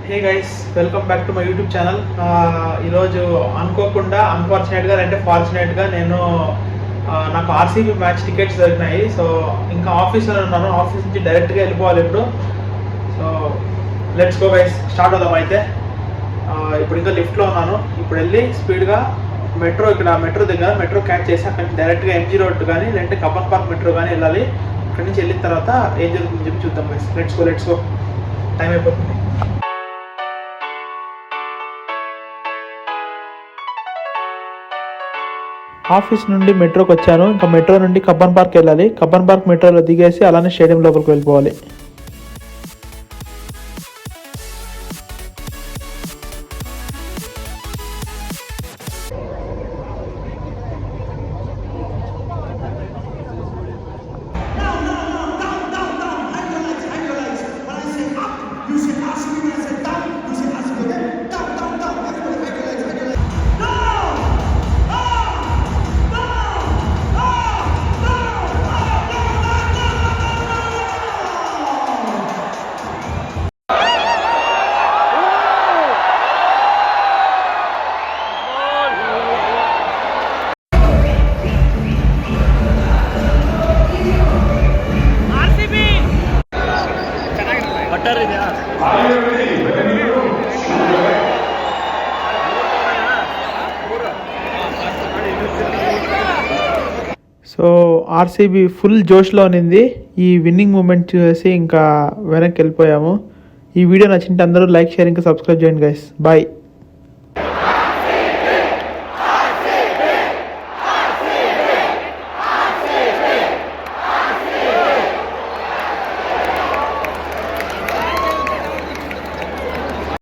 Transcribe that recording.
Hey guys, welcome back to my YouTube channel. ఈరోజు అనుకోకుండా అన్ఫార్చునేట్గా అంటే ఫార్చునేట్గా నేను నాకు ఆర్సీబీ మ్యాచ్ టికెట్స్ దొరికినాయి. సో ఇంకా ఆఫీస్లో ఉన్నాను, ఆఫీస్ నుంచి డైరెక్ట్గా వెళ్ళిపోవాలి ఇప్పుడు. So let's go guys, start అవుదాం అయితే. ఇప్పుడు ఇంకా లిఫ్ట్లో ఉన్నాను. ఇప్పుడు వెళ్ళి స్పీడ్గా మెట్రో దగ్గర మెట్రో క్యాచ్ చేసి అక్కడి నుంచి డైరెక్ట్గా ఎంజీ రోడ్ కానీ లేదంటే కబ్బన్ పార్క్ మెట్రో కానీ వెళ్ళాలి. అక్కడి నుంచి వెళ్ళిన తర్వాత ఏం జరుగుతుందని చెప్పి చూద్దాం గైస్. లెట్స్ గో, టైం అయిపోతుంది. ఆఫీస్ నుండి మెట్రోకి వచ్చాను. ఇంకా మెట్రో నుండి కబ్బన్ పార్క్ వెళ్ళాలి. కబ్బన్ పార్క్ మెట్రోలో దిగేసి అలానే స్టేడియం లోపలికి వెళ్ళిపోవాలి. సో ఆర్సీబీ ఫుల్ జోష్లో ఉన్నింది. ఈ విన్నింగ్ మూమెంట్ చూసి ఇంకా వెనక్కి వెళ్ళిపోయాము. ఈ వీడియో నచ్చింటే అందరూ లైక్, షేర్, ఇంకా సబ్స్క్రైబ్ చేయండి గైస్. బాయ్.